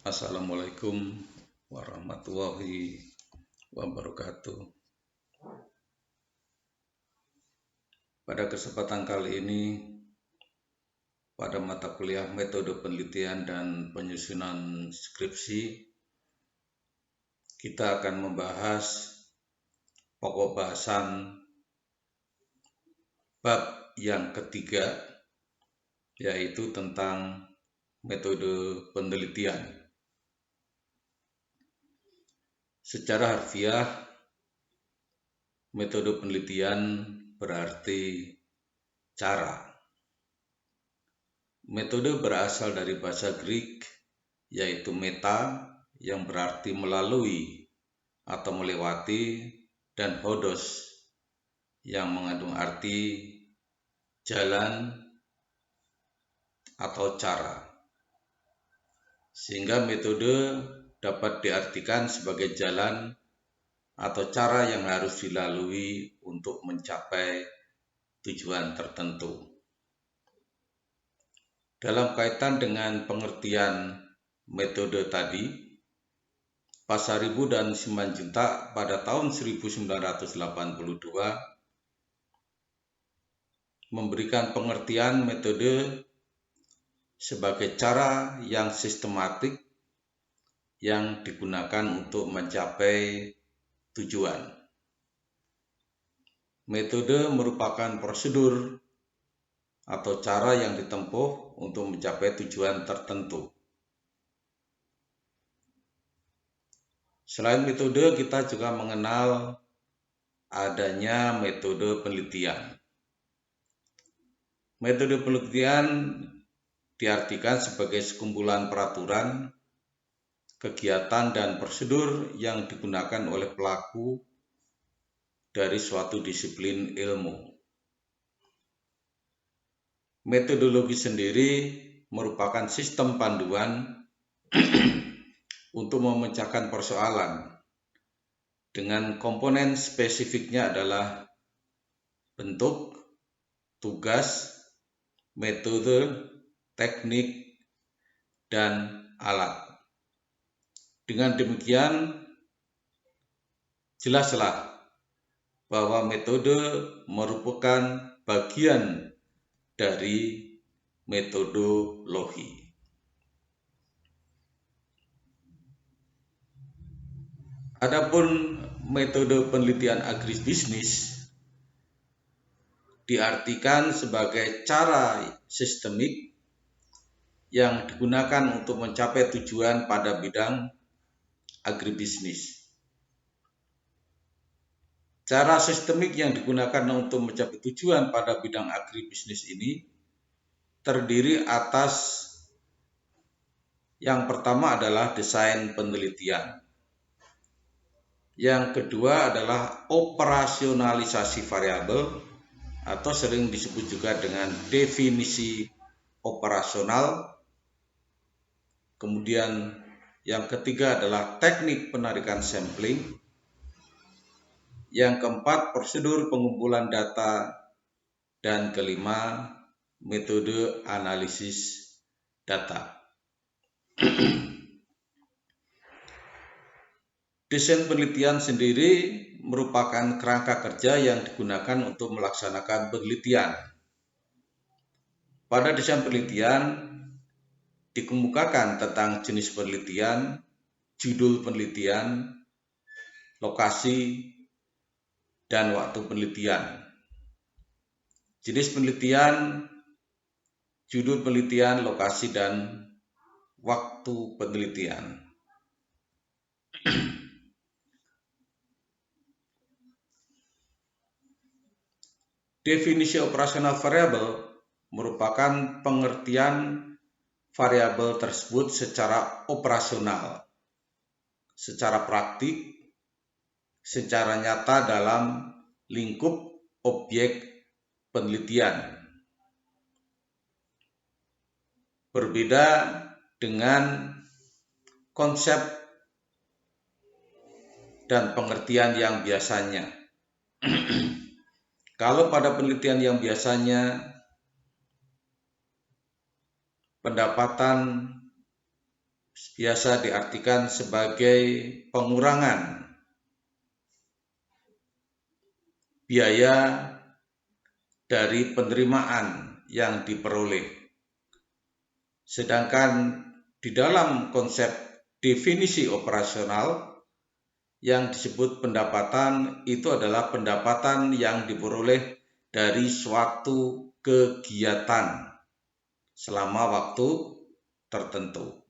Assalamualaikum warahmatullahi wabarakatuh. Pada kesempatan kali ini, pada mata kuliah metode penelitian dan penyusunan skripsi, kita akan membahas pokok bahasan bab yang ketiga, yaitu tentang metode penelitian. Secara harfiah, metode penelitian berarti cara. Metode berasal dari bahasa Greek, yaitu meta, yang berarti melalui atau melewati, dan hodos, yang mengandung arti jalan atau cara. Sehingga metode dapat diartikan sebagai jalan atau cara yang harus dilalui untuk mencapai tujuan tertentu. Dalam kaitan dengan pengertian metode tadi, Pasaribu dan Simanjuntak pada tahun 1982 memberikan pengertian metode sebagai cara yang sistematik yang digunakan untuk mencapai tujuan. Metode merupakan prosedur atau cara yang ditempuh untuk mencapai tujuan tertentu. Selain metode, kita juga mengenal adanya metode penelitian. Metode penelitian diartikan sebagai sekumpulan peraturan, kegiatan, dan prosedur yang digunakan oleh pelaku dari suatu disiplin ilmu. Metodologi sendiri merupakan sistem panduan untuk memecahkan persoalan dengan komponen spesifiknya adalah bentuk, tugas, metode, teknik, dan alat. Dengan demikian, jelaslah bahwa metode merupakan bagian dari metodologi. Adapun metode penelitian agribisnis diartikan sebagai cara sistemik yang digunakan untuk mencapai tujuan pada bidang agribisnis. Cara sistemik yang digunakan untuk mencapai tujuan pada bidang agribisnis ini terdiri atas yang pertama adalah desain penelitian. Yang kedua adalah operasionalisasi variabel atau sering disebut juga dengan definisi operasional. Kemudian yang ketiga adalah teknik penarikan sampling. Yang keempat, prosedur pengumpulan data. Dan kelima, metode analisis data. Desain penelitian sendiri merupakan kerangka kerja yang digunakan untuk melaksanakan penelitian. Pada desain penelitian dikemukakan tentang jenis penelitian, judul penelitian, lokasi, dan waktu penelitian. Jenis penelitian, judul penelitian, lokasi, dan waktu penelitian. Definisi operasional variabel merupakan pengertian variabel tersebut secara operasional, secara praktik, secara nyata dalam lingkup objek penelitian. Berbeda dengan konsep dan pengertian yang biasanya. Kalau pada penelitian yang biasanya pendapatan biasa diartikan sebagai pengurangan biaya dari penerimaan yang diperoleh. Sedangkan di dalam konsep definisi operasional yang disebut pendapatan itu adalah pendapatan yang diperoleh dari suatu kegiatan selama waktu tertentu.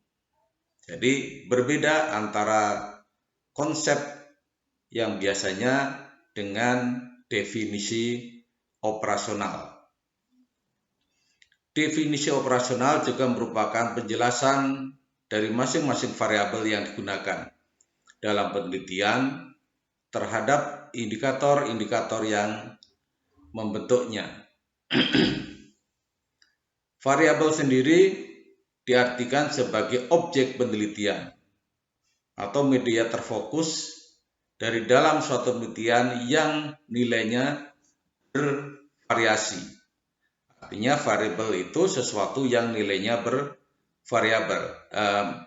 Jadi berbeda antara konsep yang biasanya dengan definisi operasional. Definisi operasional juga merupakan penjelasan dari masing-masing variabel yang digunakan dalam penelitian terhadap indikator-indikator yang membentuknya. Variabel sendiri diartikan sebagai objek penelitian atau media terfokus dari dalam suatu penelitian yang nilainya bervariasi. Artinya variabel itu sesuatu yang nilainya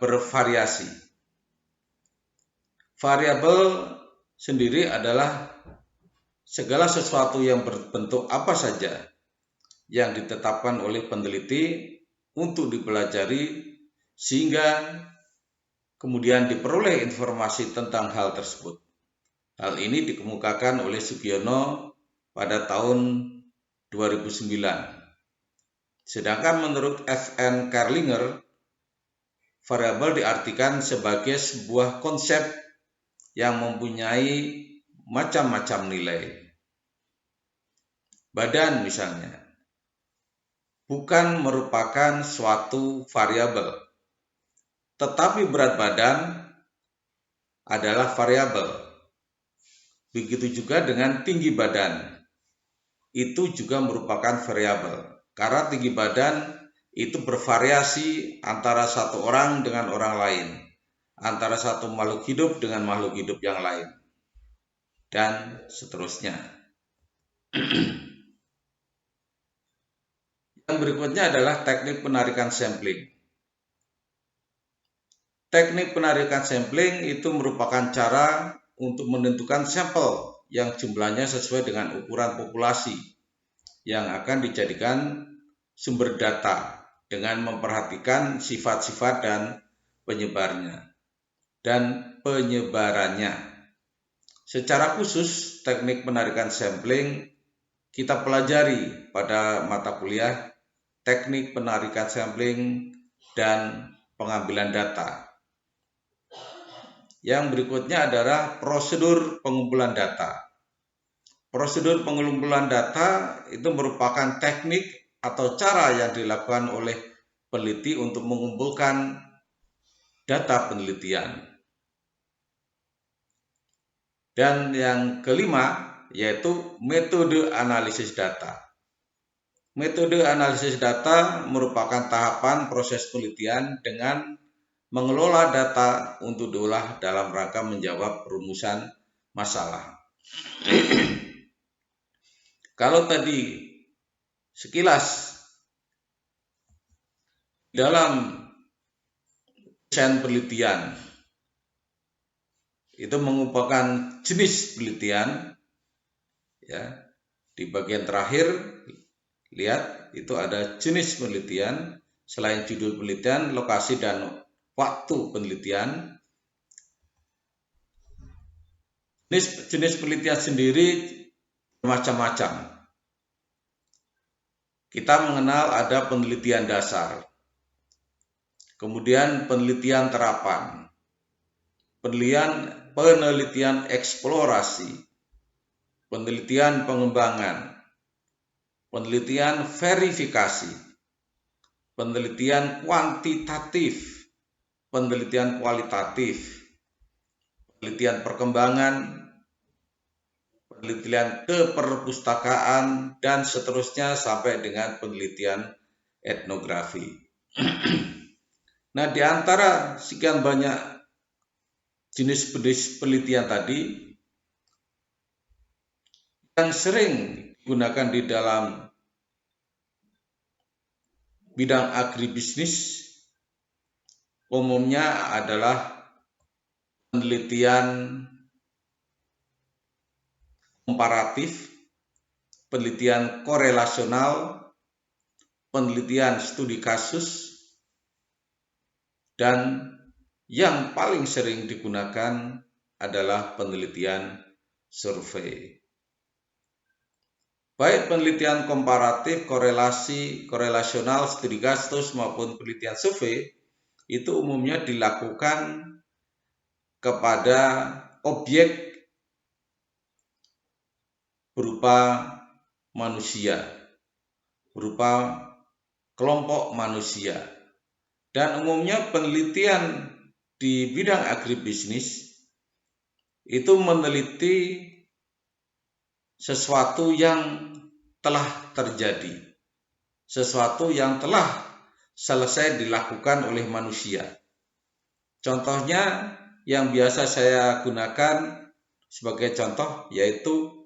bervariasi. Variabel sendiri adalah segala sesuatu yang berbentuk apa saja yang ditetapkan oleh peneliti untuk dipelajari sehingga kemudian diperoleh informasi tentang hal tersebut. Hal ini dikemukakan oleh Sugiono pada tahun 2009. Sedangkan menurut F.N. Karlinger, variabel diartikan sebagai sebuah konsep yang mempunyai macam-macam nilai. Badan misalnya, bukan merupakan suatu variabel, tetapi berat badan adalah variabel. Begitu juga dengan tinggi badan, itu juga merupakan variabel. Karena tinggi badan itu bervariasi antara satu orang dengan orang lain, antara satu makhluk hidup dengan makhluk hidup yang lain, dan seterusnya. Yang berikutnya adalah teknik penarikan sampling. Teknik penarikan sampling itu merupakan cara untuk menentukan sampel yang jumlahnya sesuai dengan ukuran populasi yang akan dijadikan sumber data dengan memperhatikan sifat-sifat dan penyebarannya. Secara khusus, teknik penarikan sampling kita pelajari pada mata kuliah teknik penarikan sampling dan pengambilan data. Yang berikutnya adalah prosedur pengumpulan data. Prosedur pengumpulan data itu merupakan teknik atau cara yang dilakukan oleh peneliti untuk mengumpulkan data penelitian. Dan yang kelima yaitu metode analisis data. Metode analisis data merupakan tahapan proses penelitian dengan mengelola data untuk diolah dalam rangka menjawab perumusan masalah. Kalau tadi sekilas dalam desain penelitian itu mengumpulkan jenis penelitian, ya, di bagian terakhir lihat itu ada jenis penelitian, selain judul penelitian, lokasi dan waktu penelitian. Jenis penelitian sendiri bermacam-macam. Kita mengenal ada penelitian dasar, kemudian penelitian terapan, penelitian eksplorasi, penelitian pengembangan, penelitian verifikasi, penelitian kuantitatif, penelitian kualitatif, penelitian perkembangan, penelitian keperpustakaan, dan seterusnya sampai dengan penelitian etnografi. Nah, di antara sekian banyak jenis-jenis penelitian tadi, yang sering digunakan di dalam bidang agribisnis umumnya adalah penelitian komparatif, penelitian korelasional, penelitian studi kasus, dan yang paling sering digunakan adalah penelitian survei. Baik penelitian komparatif, korelasional, studi kasus maupun penelitian survei itu umumnya dilakukan kepada objek berupa manusia, berupa kelompok manusia. Dan umumnya penelitian di bidang agribisnis itu meneliti sesuatu yang telah terjadi, sesuatu yang telah selesai dilakukan oleh manusia. Contohnya yang biasa saya gunakan sebagai contoh yaitu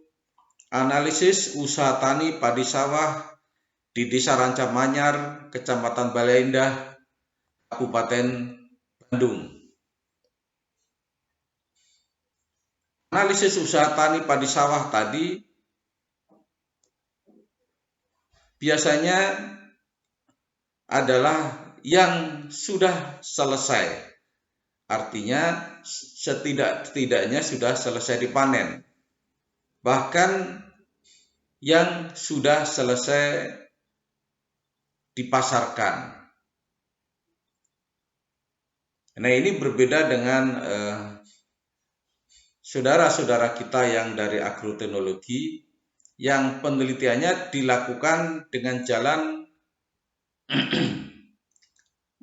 analisis usaha tani padi sawah di Desa Rancamanyar, Kecamatan Balai Indah, Kabupaten Bandung. Analisis usaha tani padi sawah tadi biasanya adalah yang sudah selesai, artinya setidak-tidaknya sudah selesai dipanen, bahkan yang sudah selesai dipasarkan. Nah, ini berbeda dengan saudara-saudara kita yang dari agroteknologi yang penelitiannya dilakukan dengan jalan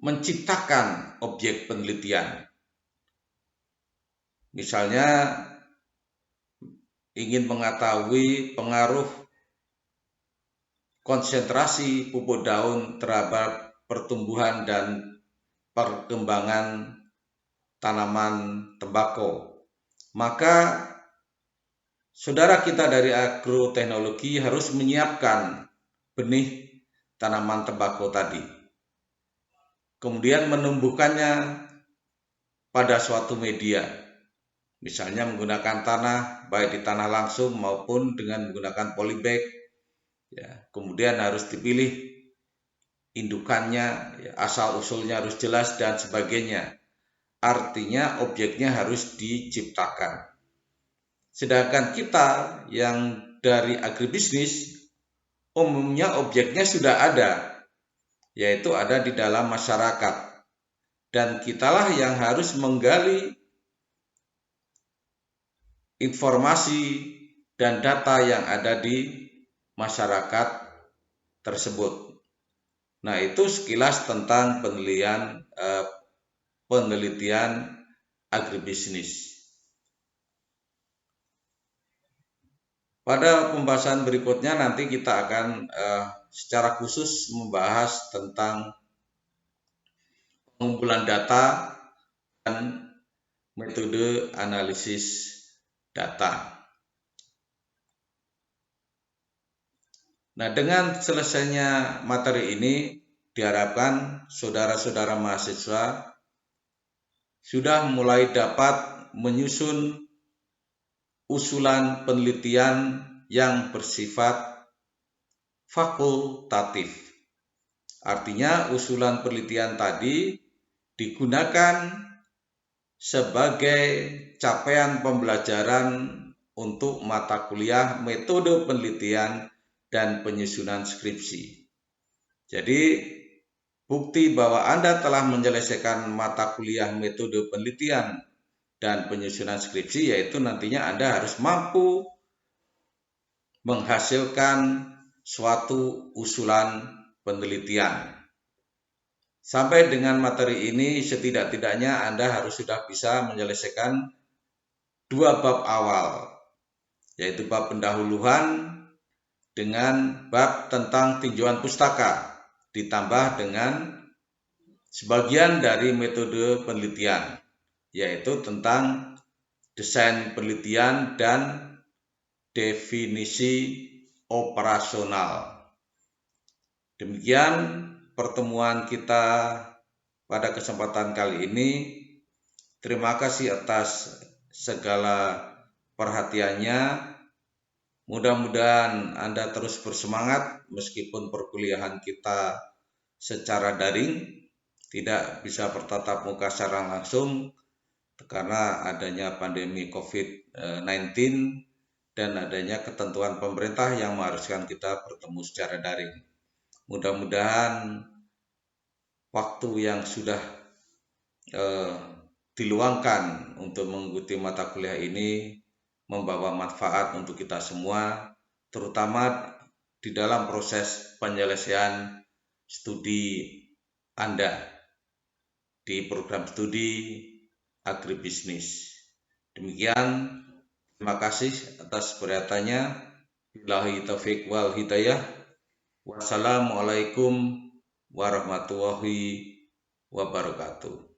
menciptakan objek penelitian. Misalnya ingin mengetahui pengaruh konsentrasi pupuk daun terhadap pertumbuhan dan perkembangan tanaman tembakau. Maka saudara kita dari agroteknologi harus menyiapkan benih tanaman tembakau tadi, kemudian menumbuhkannya pada suatu media, misalnya menggunakan tanah, baik di tanah langsung maupun dengan menggunakan polybag. Ya, kemudian harus dipilih indukannya, ya, asal usulnya harus jelas dan sebagainya. Artinya objeknya harus diciptakan. Sedangkan kita yang dari agribisnis umumnya objeknya sudah ada, yaitu ada di dalam masyarakat. Dan kitalah yang harus menggali informasi dan data yang ada di masyarakat tersebut. Nah, itu sekilas tentang penelitian agribisnis. Pada pembahasan berikutnya nanti kita akan secara khusus membahas tentang pengumpulan data dan metode analisis data. Nah, dengan selesainya materi ini diharapkan saudara-saudara mahasiswa sudah mulai dapat menyusun usulan penelitian yang bersifat fakultatif. Artinya usulan penelitian tadi digunakan sebagai capaian pembelajaran untuk mata kuliah metode penelitian dan penyusunan skripsi. Jadi bukti bahwa Anda telah menyelesaikan mata kuliah metode penelitian dan penyusunan skripsi yaitu nantinya Anda harus mampu menghasilkan suatu usulan penelitian. Sampai dengan materi ini setidak-tidaknya Anda harus sudah bisa menyelesaikan 2 bab awal, yaitu bab pendahuluan dengan bab tentang tinjauan pustaka, ditambah dengan sebagian dari metode penelitian, yaitu tentang desain penelitian dan definisi operasional. Demikian pertemuan kita pada kesempatan kali ini. Terima kasih atas segala perhatiannya. Mudah-mudahan Anda terus bersemangat meskipun perkuliahan kita secara daring, tidak bisa bertatap muka secara langsung karena adanya pandemi COVID-19 dan adanya ketentuan pemerintah yang mengharuskan kita bertemu secara daring. Mudah-mudahan waktu yang sudah diluangkan untuk mengikuti mata kuliah ini membawa manfaat untuk kita semua, terutama di dalam proses penyelesaian studi Anda di program studi agribisnis. Demikian, terima kasih atas perhatiannya. Billahi taufiq wal hidayah. Wassalamualaikum warahmatullahi wabarakatuh.